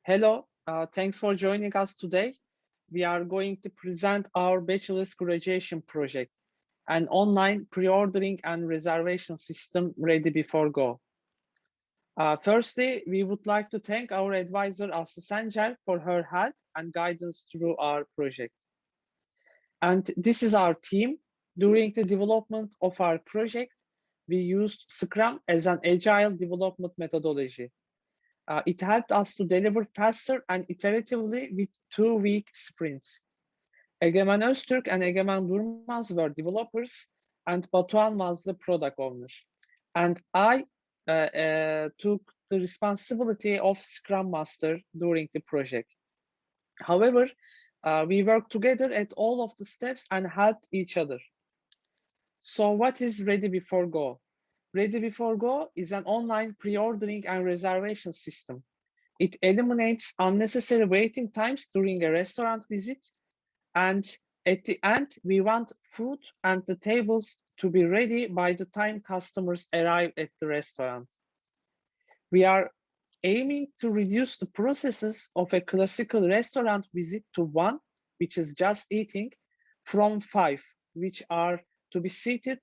Hello, thanks for joining us today. We are going to present our bachelor's graduation project, an online pre-ordering and reservation system ReadyBe4Go. Firstly, we would like to thank our advisor Aslı Sencer for her help and guidance through our project. And this is our team. During the development of our project, we used Scrum as an agile development methodology. It helped us to deliver faster and iteratively with 2-week sprints. Egemen Öztürk and Egemen Durmaz were developers, and Batuhan was the product owner. And I took the responsibility of Scrum Master during the project. However, we worked together at all of the steps and helped each other. So what is ReadyBe4Go? ReadyBe4Go is an online pre-ordering and reservation system. It eliminates unnecessary waiting times during a restaurant visit, and at the end, we want food and the tables to be ready by the time customers arrive at the restaurant. We are aiming to reduce the processes of a classical restaurant visit to 1, which is just eating, from 5, which are to be seated,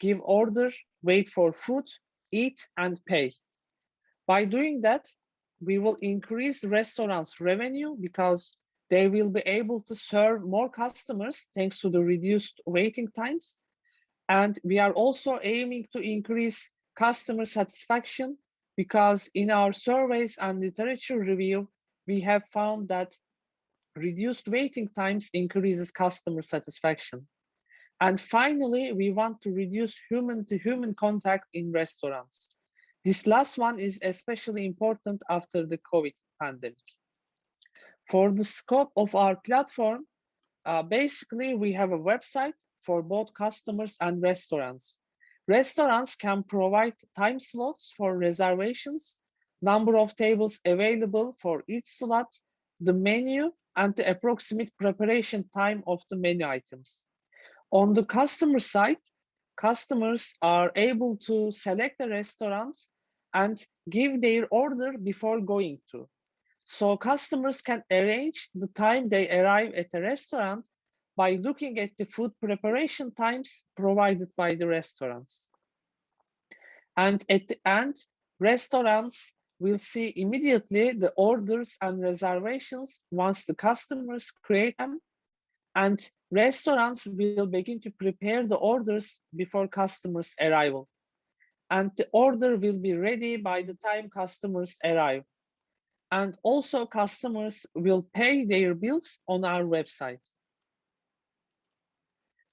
give order, wait for food, eat, and pay. By doing that, we will increase restaurants' revenue because they will be able to serve more customers thanks to the reduced waiting times. And we are also aiming to increase customer satisfaction because in our surveys and literature review, we have found that reduced waiting times increases customer satisfaction. And finally, we want to reduce human-to-human contact in restaurants. This last one is especially important after the COVID pandemic. For the scope of our platform, basically we have a website for both customers and restaurants. Restaurants can provide time slots for reservations, number of tables available for each slot, the menu, and the approximate preparation time of the menu items. On the customer side, customers are able to select a restaurant and give their order before going to. So customers can arrange the time they arrive at a restaurant by looking at the food preparation times provided by the restaurants. And at the end, restaurants will see immediately the orders and reservations once the customers create them, and restaurants will begin to prepare the orders before customers' arrival. And the order will be ready by the time customers arrive. And also customers will pay their bills on our website.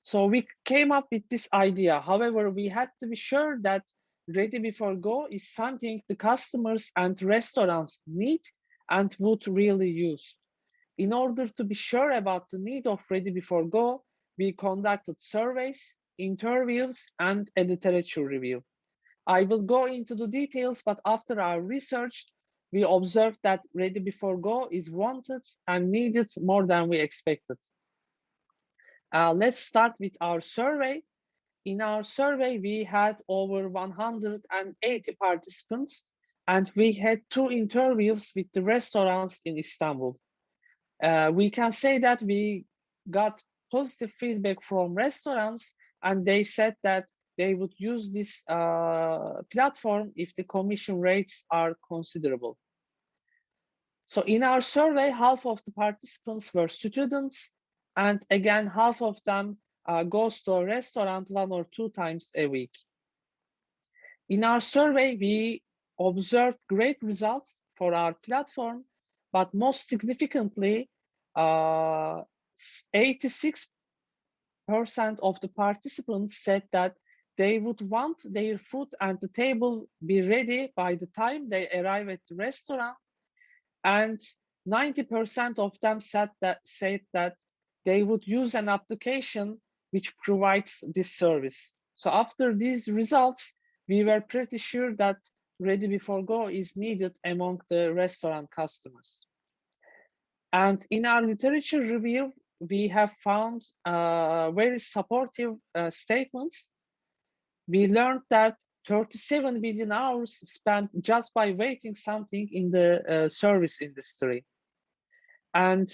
So we came up with this idea. However, we had to be sure that ReadyBe4Go is something the customers and restaurants need and would really use. In order to be sure about the need of ReadyBe4Go, we conducted surveys, interviews, and a literature review. I will go into the details, but after our research, we observed that ReadyBe4Go is wanted and needed more than we expected. Let's start with our survey. In our survey, we had over 180 participants, and we had 2 interviews with the restaurants in Istanbul. We can say that we got positive feedback from restaurants, and they said that they would use this platform if the commission rates are considerable. So in our survey, half of the participants were students, and again, half of them goes to a restaurant 1 or 2 times a week. In our survey, we observed great results for our platform, but most significantly, 86% of the participants said that they would want their food and the table be ready by the time they arrive at the restaurant, and 90% of them said that they would use an application which provides this service. So after these results, we were pretty sure that ReadyBe4Go is needed among the restaurant customers. And in our literature review, we have found very supportive statements. We learned that 37 billion hours spent just by waiting something in the service industry. And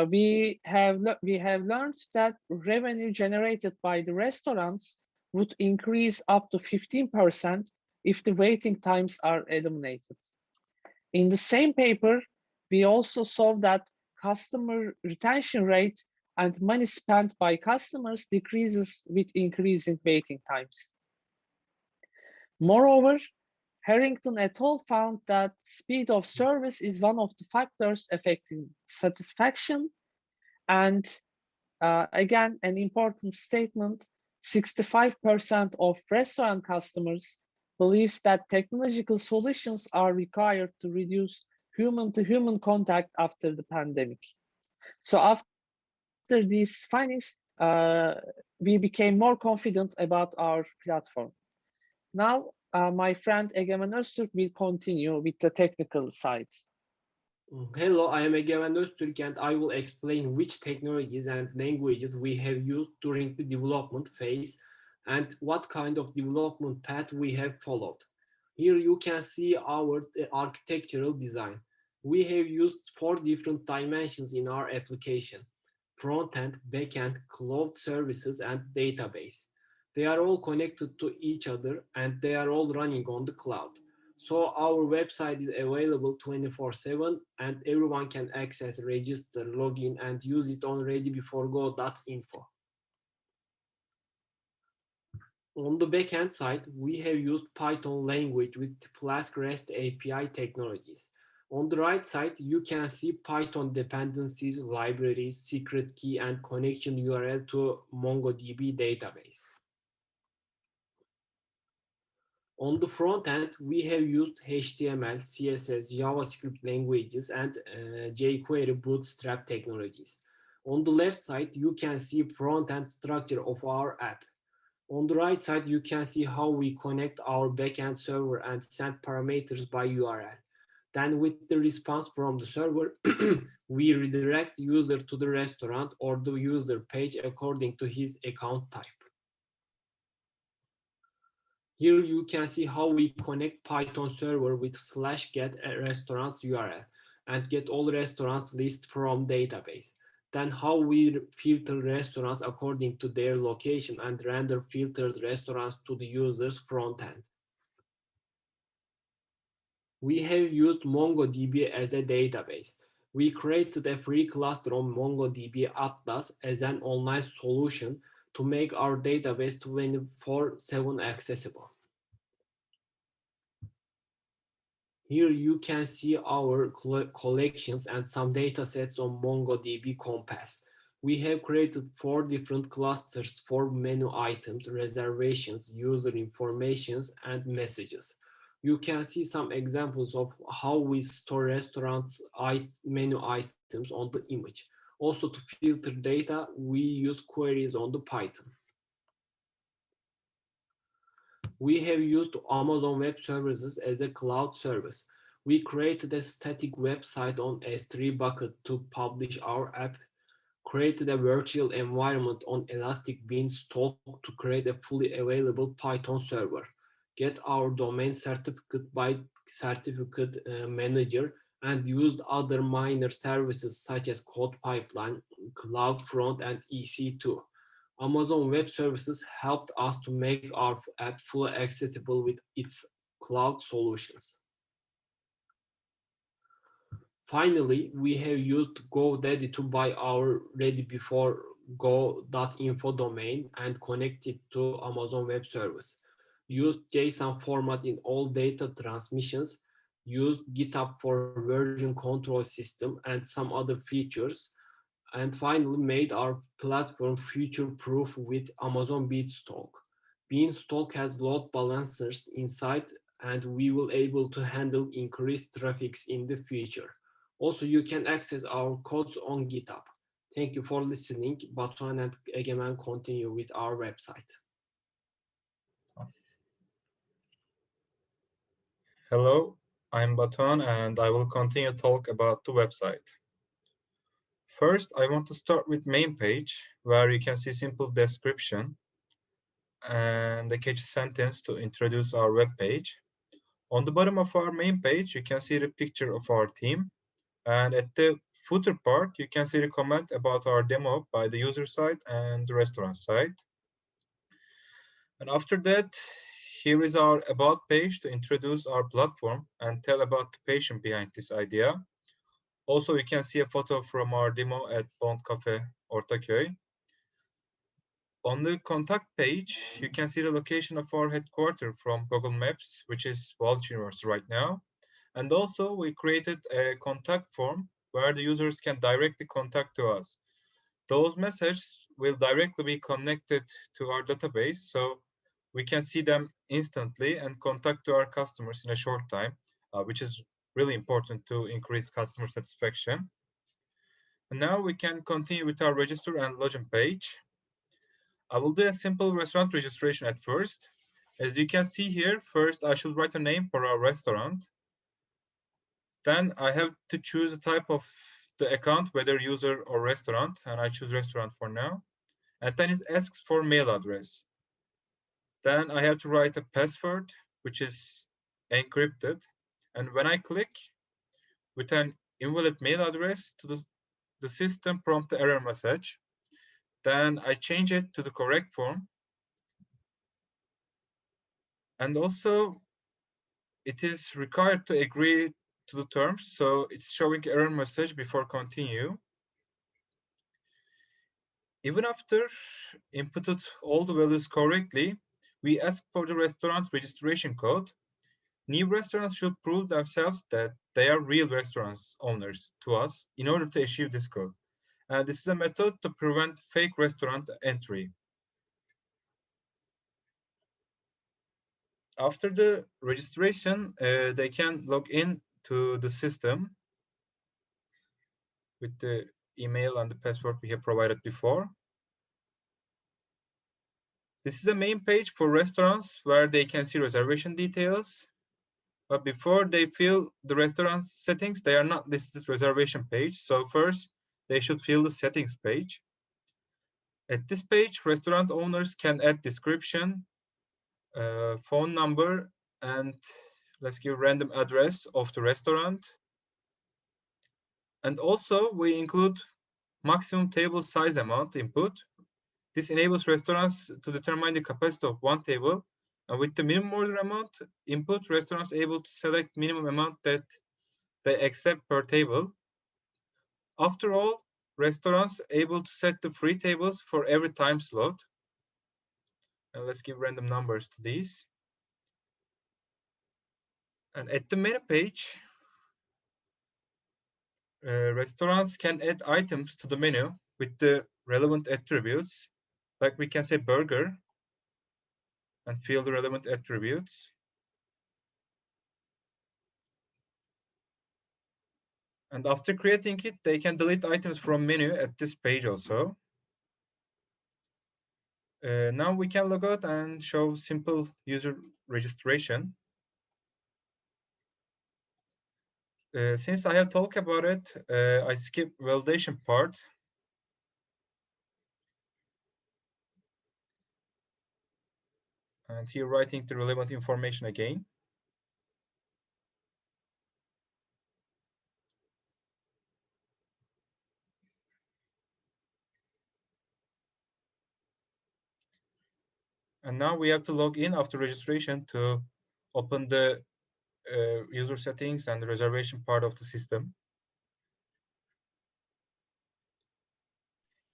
we have learned that revenue generated by the restaurants would increase up to 15% if the waiting times are eliminated. In the same paper, we also saw that customer retention rate and money spent by customers decreases with increasing waiting times. Moreover, Harrington et al. Found that speed of service is one of the factors affecting satisfaction. And again, an important statement, 65% of restaurant customers believes that technological solutions are required to reduce human-to-human contact after the pandemic. So after these findings, we became more confident about our platform. Now, my friend Egemen Öztürk will continue with the technical sides. Hello, I am Egemen Öztürk and I will explain which technologies and languages we have used during the development phase and what kind of development path we have followed. Here you can see our architectural design. We have used 4 different dimensions in our application: front-end, back-end, cloud services, and database. They are all connected to each other and they are all running on the cloud. So our website is available 24/7 and everyone can access, register, login, and use it on ReadyBe4Go.info. On the backend side, we have used Python language with Flask REST API technologies. On the right side, you can see Python dependencies, libraries, secret key, and connection URL to MongoDB database. On the front end, we have used HTML, CSS, JavaScript languages, and jQuery Bootstrap technologies. On the left side, you can see front-end structure of our app. On the right side, you can see how we connect our backend server and send parameters by URL. Then with the response from the server, we redirect user to the restaurant or the user page according to his account type. Here you can see how we connect Python server with /get restaurants URL and get all restaurants list from database. Then how we filter restaurants according to their location and render filtered restaurants to the user's front end. We have used MongoDB as a database. We created a free cluster on MongoDB Atlas as an online solution to make our database 24/7 accessible. Here you can see our collections and some data sets on MongoDB Compass. We have created 4 different clusters for menu items, reservations, user informations, and messages. You can see some examples of how we store restaurants menu items on the image. Also, to filter data, we use queries on the Python. We have used Amazon Web Services as a cloud service. We created a static website on S3 bucket to publish our app, created a virtual environment on Elastic Beanstalk to create a fully available Python server, get our domain certificate by certificate manager, and used other minor services such as Code Pipeline, CloudFront, and EC2. Amazon Web Services helped us to make our app fully accessible with its cloud solutions. Finally, we have used GoDaddy to buy our ReadyBe4Go.info domain and connect it to Amazon Web Service. Used JSON format in all data transmissions, used GitHub for version control system and some other features, and finally made our platform future-proof with Amazon Beanstalk. Beanstalk has load balancers inside and we will able to handle increased traffics in the future. Also, you can access our codes on GitHub. Thank you for listening. Batuhan and Egemen continue with our website. Hello, I'm Batuhan and I will continue to talk about the website. First, I want to start with main page where you can see simple description. and a catchy sentence to introduce our web page. On the bottom of our main page, you can see the picture of our team. And at the footer part, you can see the comment about our demo by the user side and the restaurant side. And after that, here is our about page to introduce our platform and tell about the patient behind this idea. Also, you can see a photo from our demo at Bond Cafe, Ortaköy. On the contact page, you can see the location of our headquarters from Google Maps, which is Boğaziçi University right now. And also, we created a contact form where the users can directly contact to us. Those messages will directly be connected to our database, so we can see them instantly and contact to our customers in a short time, which is really important to increase customer satisfaction. And now we can continue with our register and login page. I will do a simple restaurant registration at first. As you can see here, first I should write a name for our restaurant. Then I have to choose the type of the account, whether user or restaurant, and I choose restaurant for now. And then it asks for mail address. Then I have to write a password, which is encrypted. And when I click with an invalid mail address to the system prompt the error message. Then I change it to the correct form. And also it is required to agree to the terms. So it's showing error message before continue. Even after inputted all the values correctly, we ask for the restaurant registration code. New restaurants should prove themselves that they are real restaurants owners to us in order to achieve this code. And this is a method to prevent fake restaurant entry. After the registration, they can log in to the system with the email and the password we have provided before. This is the main page for restaurants where they can see reservation details. But before they fill the restaurant settings, they are not listed reservation page. So first, they should fill the settings page. At this page, restaurant owners can add description, phone number, and let's give random address of the restaurant. And also we include maximum table size amount input. This enables restaurants to determine the capacity of one table. And with the minimum order amount input, restaurants able to select minimum amount that they accept per table. After all, restaurants able to set the free tables for every time slot. And let's give random numbers to these. And at the menu page, restaurants can add items to the menu with the relevant attributes. Like we can say burger and fill the relevant attributes. And after creating it, they can delete items from menu at this page also. Now we can log out and show simple user registration. Since I have talked about it, I skip validation part. And here writing the relevant information again. And now we have to log in after registration to open the user settings and the reservation part of the system.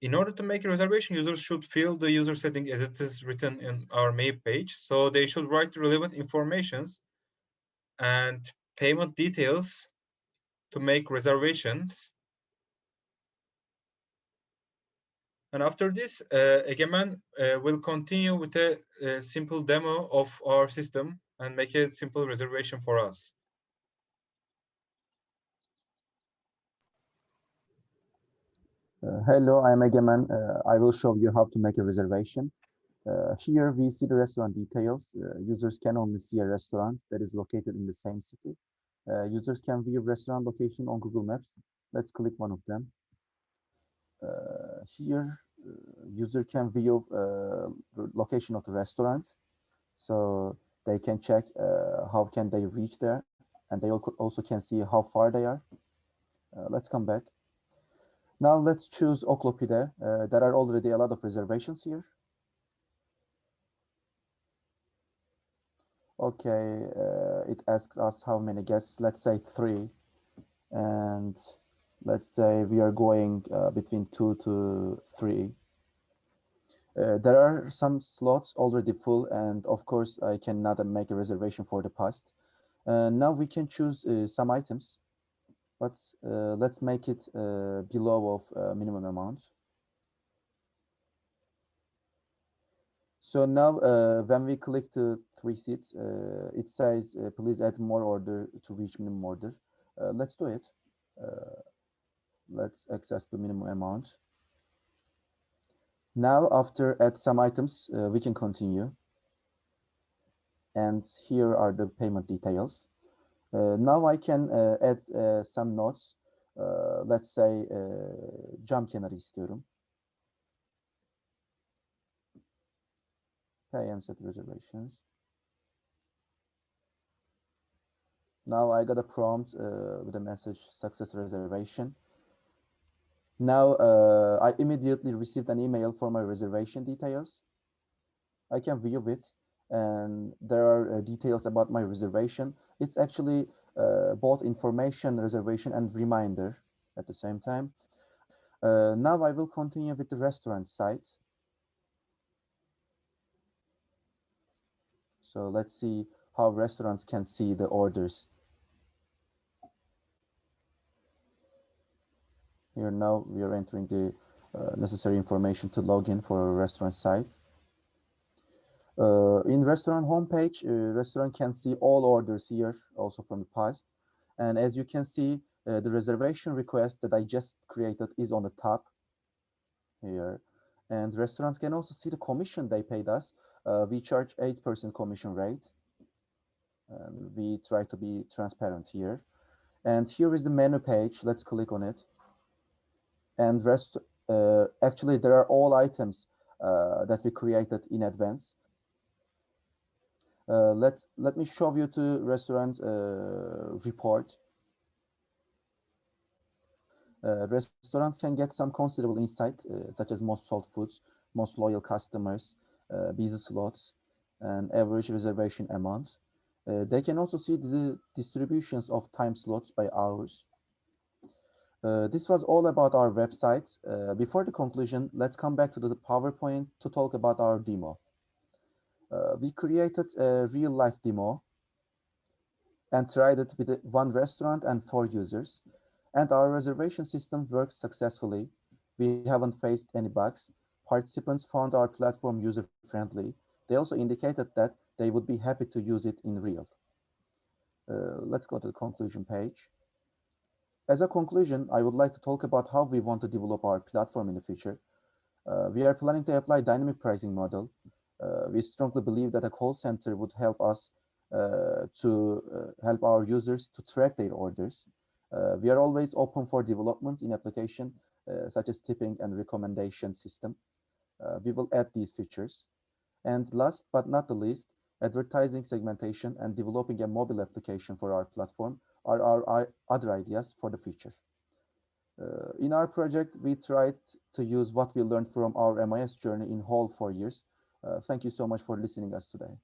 In order to make a reservation, users should fill the user setting as it is written in our main page. So they should write the relevant informations and payment details to make reservations. And after this, Egemen will continue with a simple demo of our system and make a simple reservation for us. Hello, I am Egemen. I will show you how to make a reservation. Here we see the restaurant details. Users can only see a restaurant that is located in the same city. Users can view restaurant location on Google Maps. Let's click one of them. Here user can view the location of the restaurant, so they can check how can they reach there, and they also can see how far they are. Let's come back. Now let's choose Oklopide. There are already a lot of reservations here. Okay, it asks us how many guests, let's say 3. And let's say we are going between 2 to 3. There are some slots already full, and of course I cannot make a reservation for the past. Now we can choose some items, but let's make it below of minimum amount. So now when we click the 3 seats, it says please add more order to reach minimum order. Let's do it. Let's access the minimum amount. Now after add some items, we can continue. And here are the payment details. Now I can add some notes. Let's say cam kenarı istiyorum. Pay and set reservations. Now I got a prompt with a message success reservation. Now I immediately received an email for my reservation details. I can view it, and there are details about my reservation. It's actually both information, reservation, and reminder at the same time. Now I will continue with the restaurant site. So let's see how restaurants can see the orders. Here now we are entering the necessary information to log in for a restaurant site. In restaurant homepage, restaurant can see all orders here, also from the past. And as you can see, the reservation request that I just created is on the top here. And restaurants can also see the commission they paid us. We charge 8% commission rate. And we try to be transparent here. And here is the menu page. Let's click on it. And actually, there are all items that we created in advance. Let me show you the restaurant report. Restaurants can get some considerable insight, such as most sold foods, most loyal customers, busy slots, and average reservation amount. They can also see the distributions of time slots by hours. This was all about our website. Before the conclusion, let's come back to the PowerPoint to talk about our demo. We created a real-life demo and tried it with 1 restaurant and 4 users. And our reservation system works successfully. We haven't faced any bugs. Participants found our platform user-friendly. They also indicated that they would be happy to use it in real. Let's go to the conclusion page. As a conclusion, I would like to talk about how we want to develop our platform in the future. We are planning to apply dynamic pricing model. We strongly believe that a call center would help us to help our users to track their orders. We are always open for development in application such as tipping and recommendation system. We will add these features. And last but not the least, advertising segmentation and developing a mobile application for our platform are our other ideas for the future. In our project, we tried to use what we learned from our MIS journey in whole 4 years. Thank you so much for listening us today.